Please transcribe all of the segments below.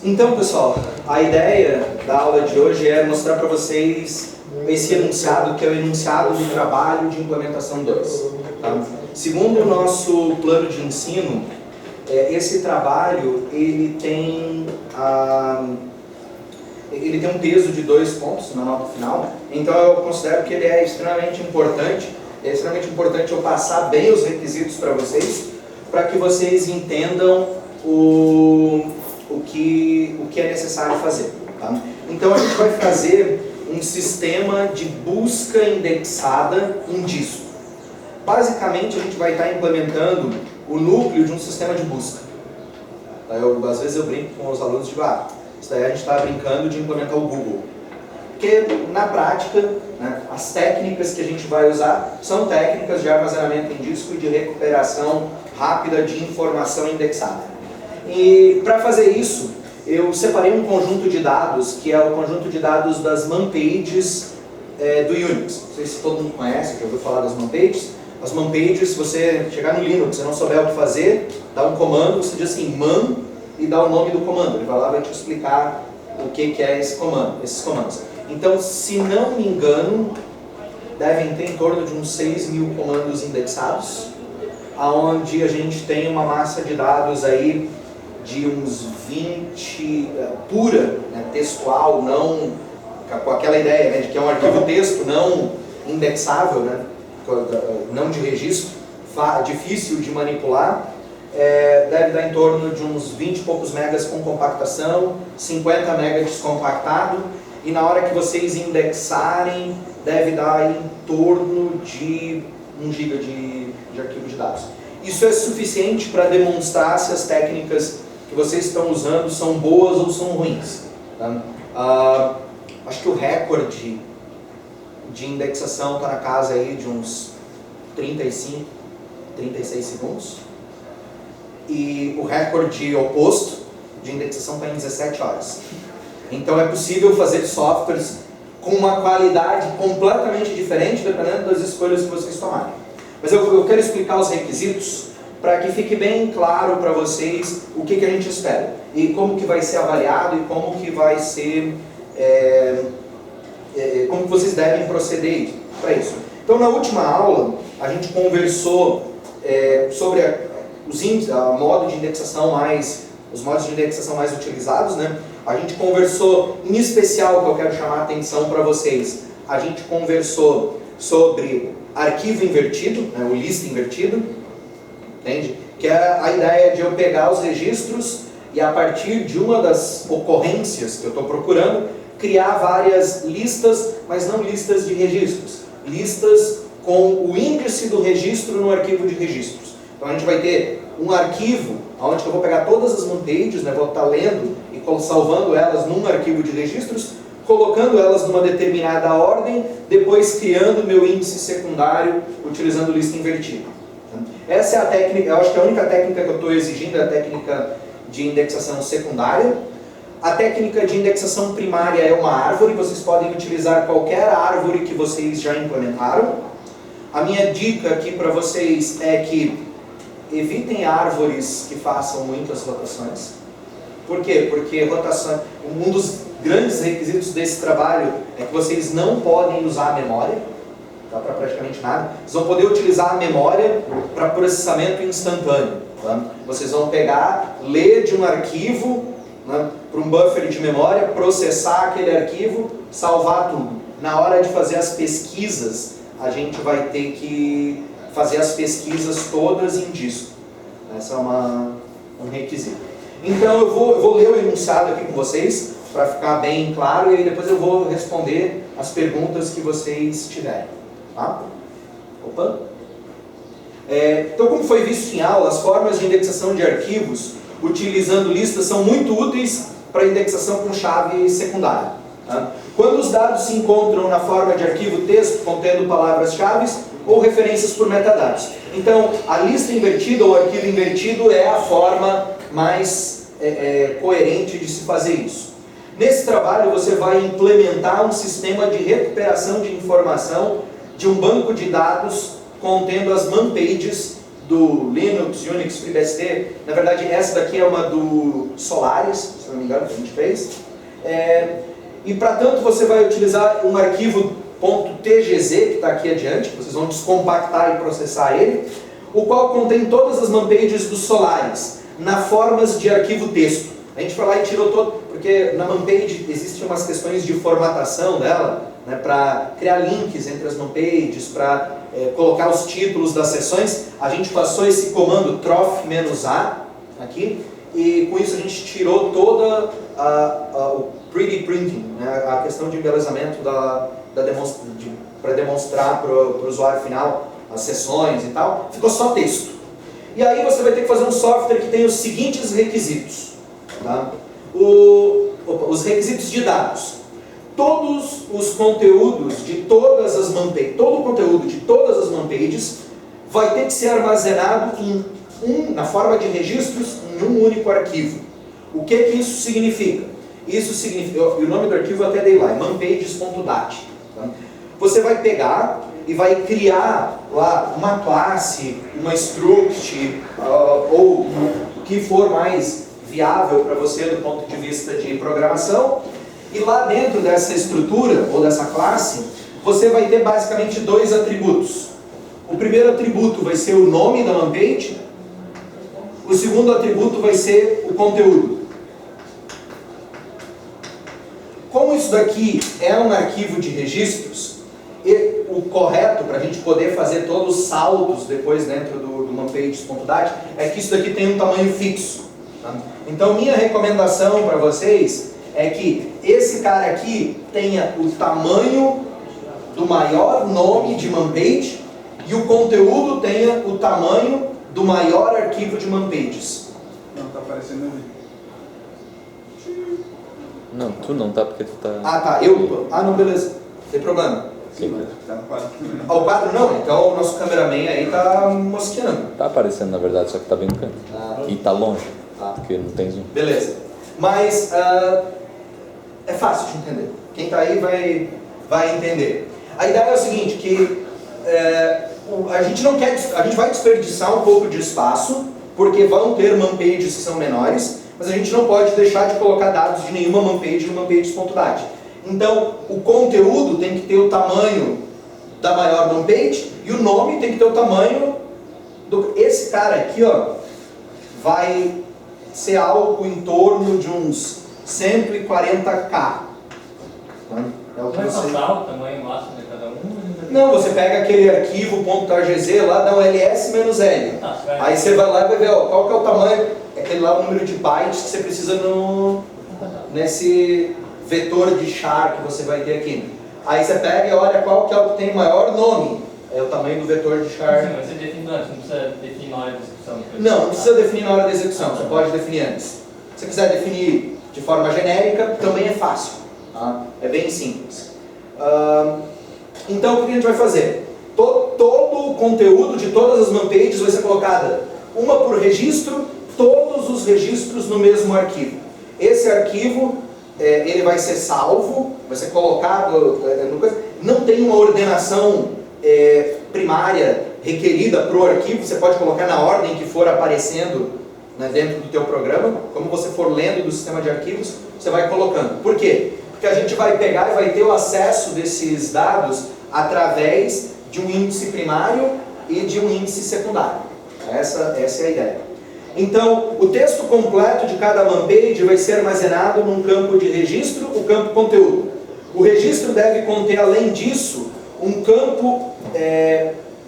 Então, pessoal, a ideia da aula de hoje é mostrar para vocês esse enunciado, que é o enunciado do trabalho de implementação 2. Tá? Segundo o nosso plano de ensino, esse trabalho ele tem um peso de 2 pontos na nota final, então eu considero que ele é extremamente importante. É extremamente importante eu passar bem os requisitos para vocês, para que vocês entendam o que é necessário fazer. Tá? Então a gente vai fazer um sistema de busca indexada em disco. Basicamente a gente vai estar implementando o núcleo de um sistema de busca. Tá? Às vezes eu brinco com os alunos e digo, isso daí a gente está brincando de implementar o Google. Porque na prática, né, as técnicas que a gente vai usar são técnicas de armazenamento em disco e de recuperação rápida de informação indexada. E para fazer isso, eu separei um conjunto de dados, que é o conjunto de dados das manpages do Unix. Não sei se todo mundo conhece, já ouviu falar das manpages. As manpages, se você chegar no Linux e não souber o que fazer, dá um comando, você diz assim, man, e dá o nome do comando. Ele vai lá e vai te explicar o que é esse comando, esses comandos. Então, se não me engano, devem ter em torno de uns 6.000 comandos indexados, onde a gente tem uma massa de dados aí de uns 20, pura, né, textual, não, com aquela ideia, né, de que é um arquivo texto não indexável, né, não de registro, difícil de manipular, deve dar em torno de uns 20 e poucos megas com compactação, 50 megas descompactado, e na hora que vocês indexarem, deve dar em torno de 1 GB de arquivo de dados. Isso é suficiente para demonstrar se as técnicas que vocês estão usando são boas ou são ruins. Tá? Acho que o recorde de indexação está na casa aí de uns 35, 36 segundos. E o recorde oposto de indexação está em 17 horas. Então é possível fazer softwares com uma qualidade completamente diferente, dependendo das escolhas que vocês tomarem. Mas eu quero explicar os requisitos para que fique bem claro para vocês o que a gente espera. E como que vai ser avaliado e como que vai ser... como que vocês devem proceder para isso. Então na última aula, a gente conversou sobre os modos de indexação os modos de indexação mais utilizados, né? A gente conversou, em especial, que eu quero chamar a atenção para vocês, a gente conversou sobre arquivo invertido, né, o list invertido, entende? Que é a ideia de eu pegar os registros e a partir de uma das ocorrências que eu estou procurando, criar várias listas, mas não listas de registros, listas com o índice do registro no arquivo de registros. Então a gente vai ter um arquivo onde eu vou pegar todas as manpages, né, vou estar lendo e salvando elas num arquivo de registros, colocando elas numa determinada ordem, depois criando meu índice secundário utilizando lista invertida. Essa é a técnica, eu acho que a única técnica que eu estou exigindo é a técnica de indexação secundária. A técnica de indexação primária é uma árvore, vocês podem utilizar qualquer árvore que vocês já implementaram. A minha dica aqui para vocês é que evitem árvores que façam muitas rotações. Por quê? Porque rotação, um dos grandes requisitos desse trabalho é que vocês não podem usar a memória, tá, para praticamente nada. Vocês vão poder utilizar a memória para processamento instantâneo. Tá? Vocês vão pegar, ler de um arquivo, né, para um buffer de memória, processar aquele arquivo, salvar tudo. Na hora de fazer as pesquisas, a gente vai ter que fazer as pesquisas todas em disco. Essa é um requisito. Então eu vou ler o enunciado aqui com vocês, para ficar bem claro, e aí depois eu vou responder as perguntas que vocês tiverem. Tá? Opa! Então, como foi visto em aula, as formas de indexação de arquivos utilizando listas são muito úteis para indexação com chave secundária. Tá? Quando os dados se encontram na forma de arquivo texto, contendo palavras-chave ou referências por metadados. Então, a lista invertida ou arquivo invertido é a forma mais coerente de se fazer isso. Nesse trabalho, você vai implementar um sistema de recuperação de informação de um banco de dados contendo as manpages do Linux, Unix, FreeBSD. Na verdade, essa daqui é uma do Solaris, se não me engano, que a gente fez. E para tanto, você vai utilizar um arquivo .tgz, que está aqui adiante, vocês vão descompactar e processar ele, o qual contém todas as manpages do Solaris, na formas de arquivo texto. A gente foi lá e tirou todo, porque na manpage existem umas questões de formatação dela, né, para criar links entre as manpages, para colocar os títulos das sessões. A gente passou esse comando trof-a aqui, e com isso a gente tirou toda o pretty printing, né, a questão de embelezamento para demonstrar para o usuário final as sessões e tal. Ficou só texto. E aí você vai ter que fazer um software que tem os seguintes requisitos. Tá? Os requisitos de dados. Todos os conteúdos de todas as manpages, todo o conteúdo de todas as manpages vai ter que ser armazenado na forma de registros em um único arquivo. O que isso significa? Isso significa, e o nome do arquivo eu até dei lá, é manpages.dat. Tá? Você vai pegar e vai criar lá uma classe, uma struct, ou o que for mais viável para você do ponto de vista de programação. E lá dentro dessa estrutura, ou dessa classe, você vai ter basicamente dois atributos. O primeiro atributo vai ser o nome da manpage, o segundo atributo vai ser o conteúdo. Como isso daqui é um arquivo de registros, e o correto para a gente poder fazer todos os saltos depois dentro do manpages.dat é que isso daqui tem um tamanho fixo. Tá? Então minha recomendação para vocês é que esse cara aqui tenha o tamanho do maior nome de manpage e o conteúdo tenha o tamanho do maior arquivo de manpages. Não, tá aparecendo no vídeo. Não, tu não tá porque tu tá... Ah tá, eu tô. Ah não, beleza, não tem problema. Sim, mas tá no quadro. Ah, o quadro não, então o nosso cameraman aí tá mosqueando. Tá aparecendo na verdade, só que tá bem no canto. E tá longe, porque não tem zoom. Beleza. Mas é fácil de entender. Quem tá aí vai entender. A ideia é o seguinte, que a gente vai desperdiçar um pouco de espaço, porque vão ter manpages que são menores, mas a gente não pode deixar de colocar dados de nenhuma manpage no manpages.dat. Então, o conteúdo tem que ter o tamanho da maior manpage e o nome tem que ter o tamanho do... Esse cara aqui, ó, vai ser algo em torno de uns 140K. É o que Vai você... passar o tamanho máximo de cada um? Não, você pega aquele arquivo .agz lá, dá um ls-l. Aí você vai lá e vai ver, ó, qual que é o tamanho, aquele lá, o número de bytes que você precisa nesse vetor de char que você vai ter aqui. Aí você pega e olha qual que é o que tem maior nome, é o tamanho do vetor de char. Sim, mas você define antes, não precisa definir na hora da execução. Não precisa definir na hora da execução, você pode definir antes. Se você quiser definir de forma genérica, também é fácil. Tá? É bem simples. Então, o que a gente vai fazer? Todo o conteúdo de todas as manpages vai ser colocada uma por registro, todos os registros no mesmo arquivo. Esse arquivo, ele vai ser salvo, vai ser colocado, não tem uma ordenação primária requerida para o arquivo, você pode colocar na ordem que for aparecendo, né, dentro do teu programa, como você for lendo do sistema de arquivos, você vai colocando. Por quê? Porque a gente vai pegar e vai ter o acesso desses dados através de um índice primário e de um índice secundário. Essa é a ideia. Então, o texto completo de cada manpage vai ser armazenado num campo de registro, o campo conteúdo. O registro deve conter, além disso, um campo,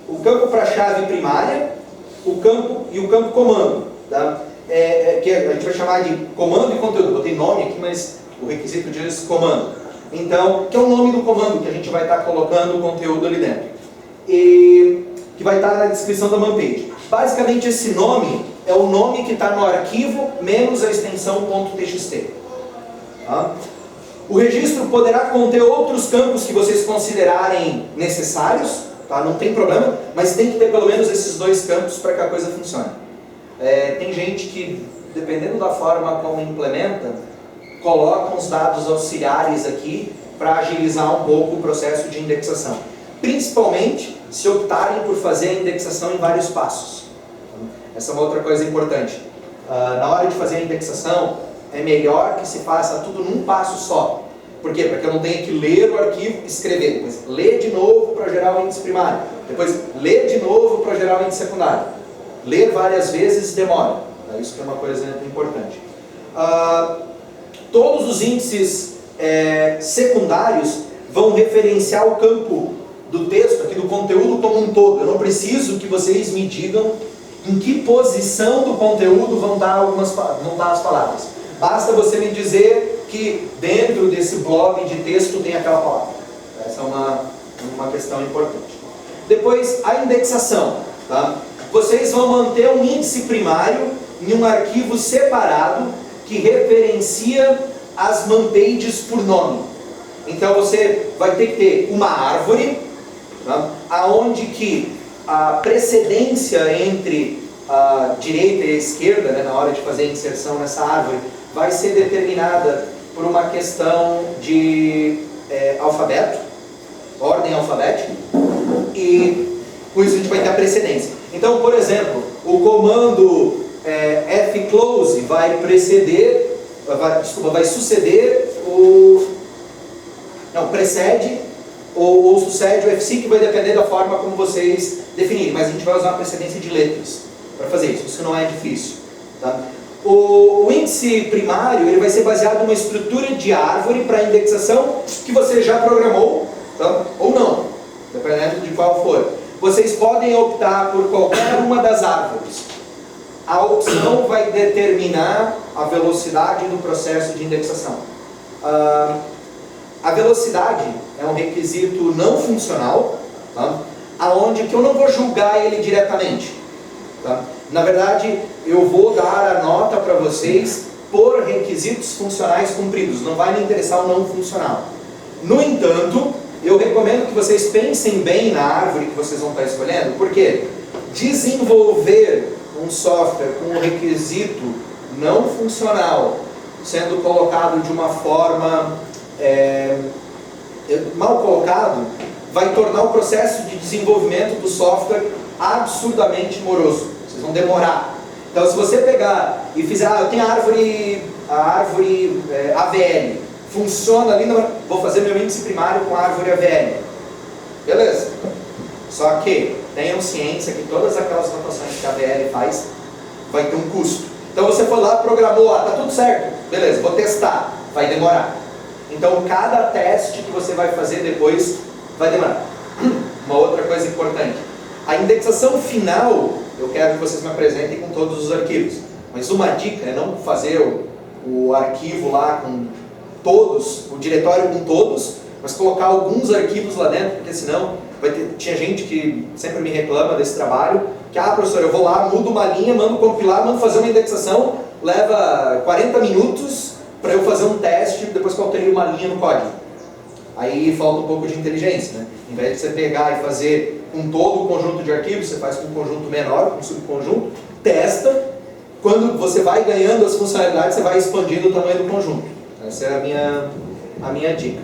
o campo para chave primária, o campo comando. Tá? Que a gente vai chamar de comando e conteúdo. Eu botei nome aqui, mas o requisito diz comando. Então, que é o nome do comando que a gente vai estar colocando o conteúdo ali dentro. E que vai estar na descrição da manpage. Basicamente, esse nome é o nome que está no arquivo menos a extensão .txt. Tá? O registro poderá conter outros campos que vocês considerarem necessários, tá? Não tem problema, mas tem que ter pelo menos esses dois campos para que a coisa funcione. Tem gente que, dependendo da forma como implementa, coloca uns dados auxiliares aqui para agilizar um pouco o processo de indexação. Principalmente se optarem por fazer a indexação em vários passos. Essa é uma outra coisa importante. Na hora de fazer a indexação, é melhor que se faça tudo num passo só. Por quê? Para que eu não tenha que ler o arquivo e escrever. Depois ler de novo para gerar o índice primário. Depois ler de novo para gerar o índice secundário. Ler várias vezes demora. Isso que é uma coisa importante. Todos os índices secundários vão referenciar o campo do texto, aqui do conteúdo como um todo. Eu não preciso que vocês me digam em que posição do conteúdo vão dar as palavras. Basta você me dizer que dentro desse bloco de texto tem aquela palavra. Essa é uma questão importante. Depois, a indexação. Tá? Vocês vão manter um índice primário em um arquivo separado que referencia as man-pages por nome. Então você vai ter que ter uma árvore, tá? Aonde que a precedência entre a direita e a esquerda, né, na hora de fazer a inserção nessa árvore, vai ser determinada por uma questão de alfabeto, ordem alfabética, e com isso a gente vai ter a precedência. Então, por exemplo, o comando fclose vai suceder precede ou sucede o fseek, que vai depender da forma como vocês definirem, mas a gente vai usar a precedência de letras para fazer isso não é difícil. Tá? O índice primário ele vai ser baseado numa estrutura de árvore para indexação que você já programou, tá? Ou não, dependendo de qual for. Vocês podem optar por qualquer uma das árvores. A opção vai determinar a velocidade do processo de indexação. A velocidade é um requisito não funcional, tá? Aonde que eu não vou julgar ele diretamente. Tá? Na verdade, eu vou dar a nota para vocês por requisitos funcionais cumpridos. Não vai me interessar o não funcional. No entanto, eu recomendo que vocês pensem bem na árvore que vocês vão estar escolhendo, porque desenvolver um software com um requisito não funcional sendo colocado de uma forma mal colocado, vai tornar o processo de desenvolvimento do software absurdamente moroso. Vocês vão demorar. Então, se você pegar e fizer, eu tenho a árvore AVL, funciona ali, vou fazer meu índice primário com a árvore AVL. Beleza. Só que tenham ciência que todas aquelas notações que a AVL faz vai ter um custo. Então você foi lá, programou, tá tudo certo. Beleza, vou testar. Vai demorar. Então cada teste que você vai fazer depois vai demorar. Uma outra coisa importante. A indexação final, eu quero que vocês me apresentem com todos os arquivos. Mas uma dica é não fazer o arquivo lá com todos, o diretório com todos, mas colocar alguns arquivos lá dentro, porque senão tinha gente que sempre me reclama desse trabalho, que professor, eu vou lá, mudo uma linha, mando compilar, mando fazer uma indexação, leva 40 minutos para eu fazer um teste, depois que eu alterei uma linha no código. Aí falta um pouco de inteligência, né? Em vez de você pegar e fazer com todo o conjunto de arquivos, você faz com um conjunto menor, com um subconjunto, testa, quando você vai ganhando as funcionalidades, você vai expandindo o tamanho do conjunto. Essa é a minha dica.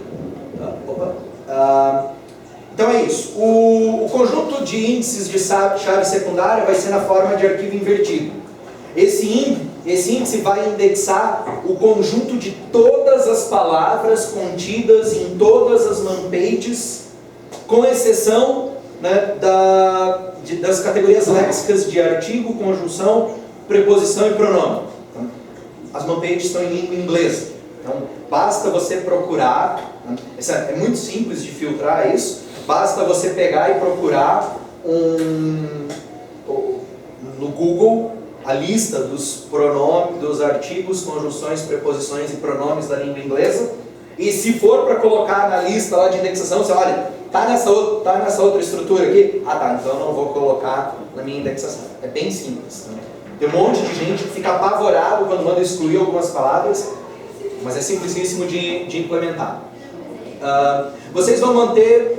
Então é isso. O conjunto de índices de chave secundária vai ser na forma de arquivo invertido. Esse índice vai indexar o conjunto de todas as palavras contidas em todas as man-pages, com exceção, né, das categorias léxicas de artigo, conjunção, preposição e pronome. As man-pages estão em língua inglesa. Então, basta você procurar, é muito simples de filtrar isso, basta você pegar e procurar no Google a lista dos pronomes, dos artigos, conjunções, preposições e pronomes da língua inglesa, e se for para colocar na lista lá de indexação, você olha, tá nessa outra estrutura aqui? Então eu não vou colocar na minha indexação. É bem simples. Né? Tem um monte de gente que fica apavorado quando manda excluir algumas palavras, mas é simplicíssimo de implementar. Vocês vão manter,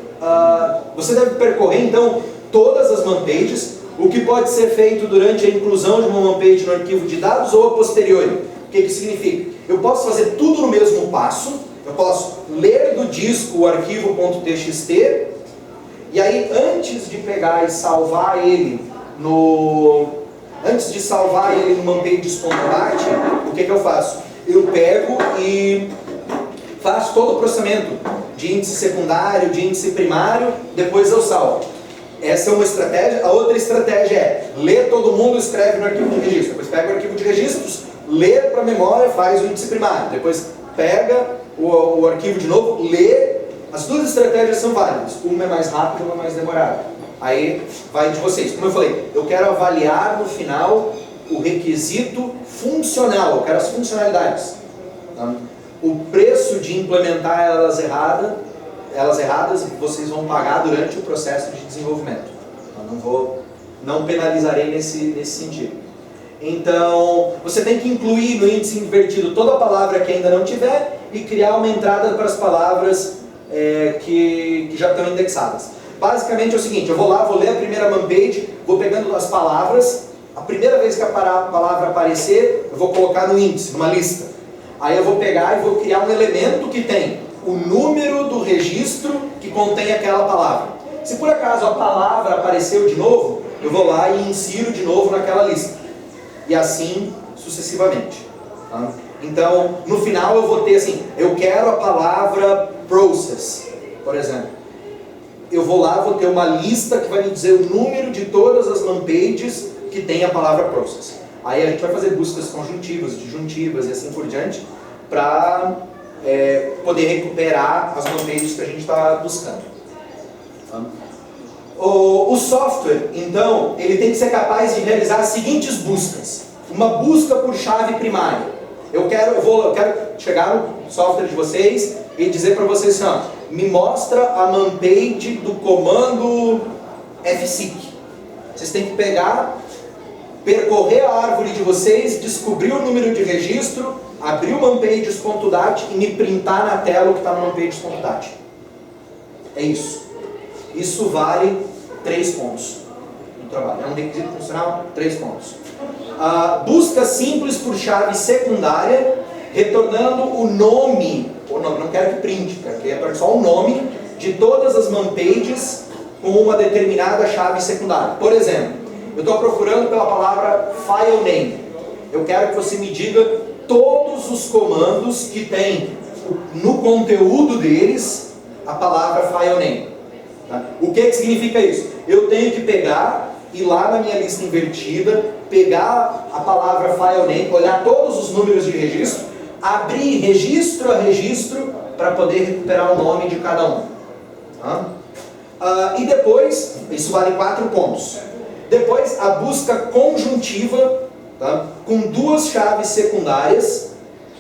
você deve percorrer então todas as man-pages, o que pode ser feito durante a inclusão de uma man-page no arquivo de dados ou a posteriori. O que significa? Eu posso fazer tudo no mesmo passo, eu posso ler do disco o arquivo .txt, e aí antes de pegar e salvar ele no Antes de salvar ele no manpages.bat, o que eu faço? Eu pego e faço todo o processamento de índice secundário, de índice primário, depois eu salvo. Essa é uma estratégia. A outra estratégia é ler todo mundo, escreve no arquivo de registro. Depois pega o arquivo de registros, lê para a memória, faz o índice primário. Depois pega o arquivo de novo, lê. As duas estratégias são válidas. Uma é mais rápida, uma é mais demorada. Aí vai de vocês. Como eu falei, eu quero avaliar no final o requisito funcional. Eu quero as funcionalidades. Tá? O preço de implementar elas erradas, vocês vão pagar durante o processo de desenvolvimento. Eu não penalizarei nesse sentido. Então, você tem que incluir no índice invertido toda a palavra que ainda não tiver e criar uma entrada para as palavras que já estão indexadas. Basicamente é o seguinte, eu vou lá, vou ler a primeira manpage, vou pegando as palavras, a primeira vez que a palavra aparecer, eu vou colocar no índice, numa lista. Aí eu vou pegar e vou criar um elemento que tem o número do registro que contém aquela palavra. Se por acaso a palavra apareceu de novo, eu vou lá e insiro de novo naquela lista. E assim sucessivamente. Tá? Então, no final eu vou ter assim, eu quero a palavra process, por exemplo. Eu vou lá, vou ter uma lista que vai me dizer o número de todas as manpages que tem a palavra process. Aí a gente vai fazer buscas conjuntivas, disjuntivas e assim por diante, para poder recuperar as manpages que a gente está buscando. O software, então, ele tem que ser capaz de realizar as seguintes buscas. Uma busca por chave primária. Eu quero chegar no software de vocês e dizer para vocês assim, ó, me mostra a manpage do comando fseek. Vocês têm que pegar, percorrer a árvore de vocês, descobrir o número de registro, abrir o manpages.dat e me printar na tela o que está no manpages.dat. É isso. Isso vale 3 pontos no trabalho. É um requisito funcional, 3 pontos. Busca simples por chave secundária, retornando o nome, não quero que printe, quero que retorne só o nome de todas as manpages com uma determinada chave secundária. Por exemplo, eu estou procurando pela palavra file name. Eu quero que você me diga todos os comandos que tem no conteúdo deles a palavra file name. Tá? O que significa isso? Eu tenho que pegar, ir lá na minha lista invertida, pegar a palavra file name, olhar todos os números de registro, abrir registro a registro para poder recuperar o nome de cada um. Tá? E depois, isso vale 4 pontos. Depois, a busca conjuntiva, tá? Com 2 chaves secundárias,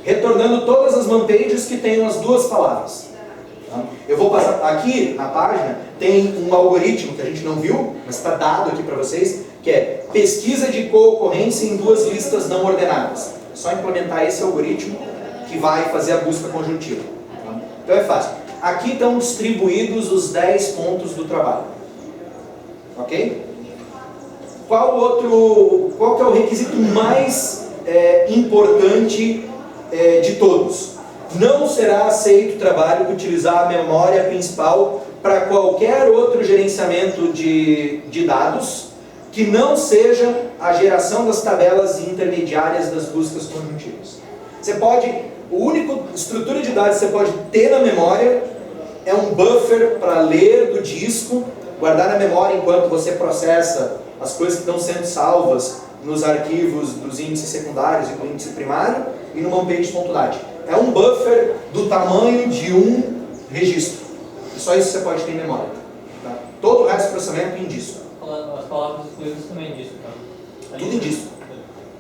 retornando todas as manpages que tenham as 2 palavras. Tá? Eu vou passar aqui na página, tem um algoritmo que a gente não viu, mas está dado aqui para vocês, que é pesquisa de co-ocorrência em 2 listas não ordenadas. É só implementar esse algoritmo que vai fazer a busca conjuntiva. Tá? Então é fácil. Aqui estão distribuídos os 10 pontos do trabalho. Ok? Qual que é o requisito mais importante de todos? Não será aceito o trabalho de utilizar a memória principal para qualquer outro gerenciamento de dados que não seja a geração das tabelas intermediárias das buscas conjuntivas. A única estrutura de dados que você pode ter na memória é um buffer para ler do disco, guardar na memória enquanto você processa as coisas que estão sendo salvas nos arquivos dos índices secundários e do índice primário e no manpages.dat. É um buffer do tamanho de um registro. E só isso você pode ter em memória. Tá? Todo o resto do processamento em disco. As palavras excluídas também em disco, tá? Tudo em disco.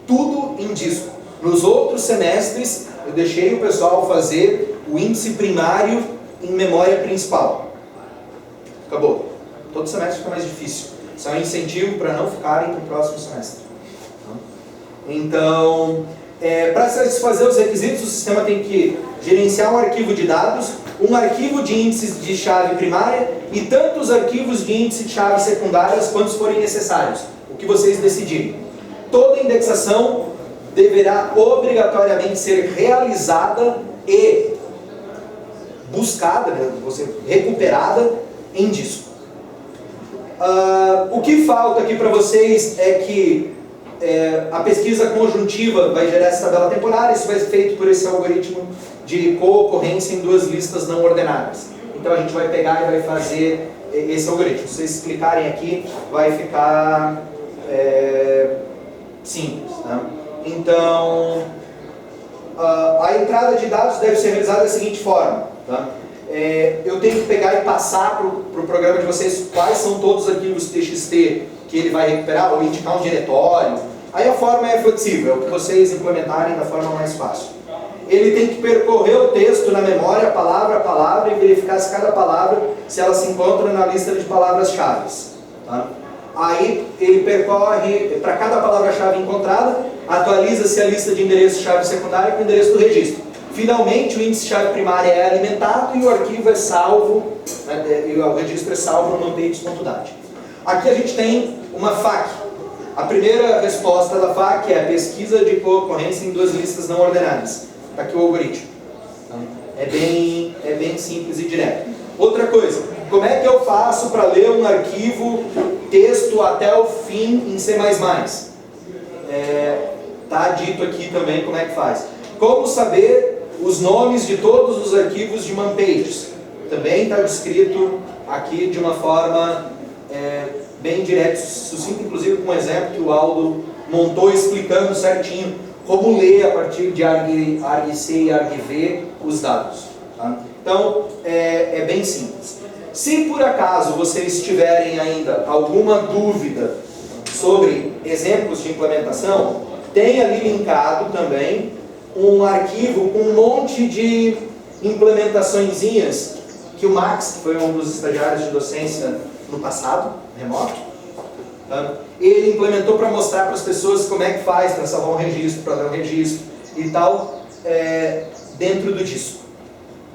Tudo em disco. Nos outros semestres, eu deixei o pessoal fazer o índice primário em memória principal. Acabou. Todo semestre fica mais difícil. Isso é um incentivo para não ficarem para o próximo semestre. Então, para satisfazer os requisitos, o sistema tem que gerenciar um arquivo de dados, um arquivo de índices de chave primária e tantos arquivos de índice de chave secundárias quantos forem necessários, o que vocês decidirem. Toda indexação deverá obrigatoriamente ser realizada e buscada, recuperada em disco. O que falta aqui para vocês é que a pesquisa conjuntiva vai gerar essa tabela temporária. Isso vai ser feito por esse algoritmo de co-ocorrência em duas listas não ordenadas. Então a gente vai pegar e vai fazer esse algoritmo. Se vocês clicarem aqui, vai ficar simples. Tá? Então, a entrada de dados deve ser realizada da seguinte forma. Tá? Eu tenho que pegar e passar para o programa de vocês quais são todos os arquivos TXT que ele vai recuperar, ou indicar um diretório. Aí a forma é flexível, é o que vocês implementarem da forma mais fácil. Ele tem que percorrer o texto na memória, palavra a palavra, e verificar se cada palavra, se ela se encontra na lista de palavras-chave. Tá? Aí ele percorre, para cada palavra-chave encontrada, atualiza-se a lista de endereço-chave secundário com o endereço do registro. Finalmente, o índice-chave primário é alimentado e o arquivo é salvo, né, e o registro é salvo no ambiente.dat. Aqui a gente tem uma FAQ. A primeira resposta da FAQ é a pesquisa de co-ocorrência em duas listas não ordenadas. Está aqui o algoritmo. É bem simples e direto. Outra coisa, como é que eu faço para ler um arquivo texto até o fim em C++? Está dito aqui também como é que faz. Como saber os nomes de todos os arquivos de ManPages? Também está descrito aqui de uma forma bem direta, sucinta, inclusive com um exemplo que o Aldo montou explicando certinho como ler a partir de argc e argv os dados. Tá? Então, é bem simples. Se por acaso vocês tiverem ainda alguma dúvida sobre exemplos de implementação, tem ali linkado também um arquivo com um monte de implementaçõezinhas que o Max, que foi um dos estagiários de docência no passado, remoto, ele implementou para mostrar para as pessoas como é que faz para salvar um registro, para ler um registro e tal, dentro do disco.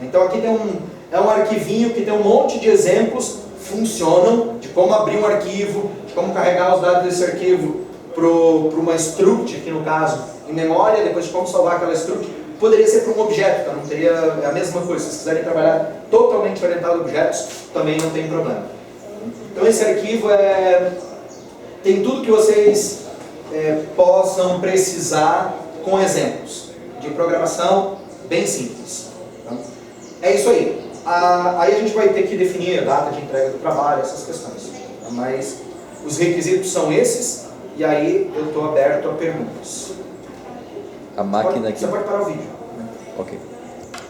Então aqui tem um arquivinho que tem um monte de exemplos, funcionam, de como abrir um arquivo, de como carregar os dados desse arquivo para uma struct, aqui no caso, em memória, depois de como salvar aquela struct. Poderia ser para um objeto, tá? Não teria a mesma coisa. Se vocês quiserem trabalhar totalmente orientado a objetos, também não tem problema. Então esse arquivo tem tudo que vocês possam precisar com exemplos de programação bem simples. Tá? É isso aí. Aí a gente vai ter que definir a data de entrega do trabalho, essas questões. Tá? Mas os requisitos são esses, e aí eu estou aberto a perguntas. A máquina aqui. Você pode parar o vídeo. Ok.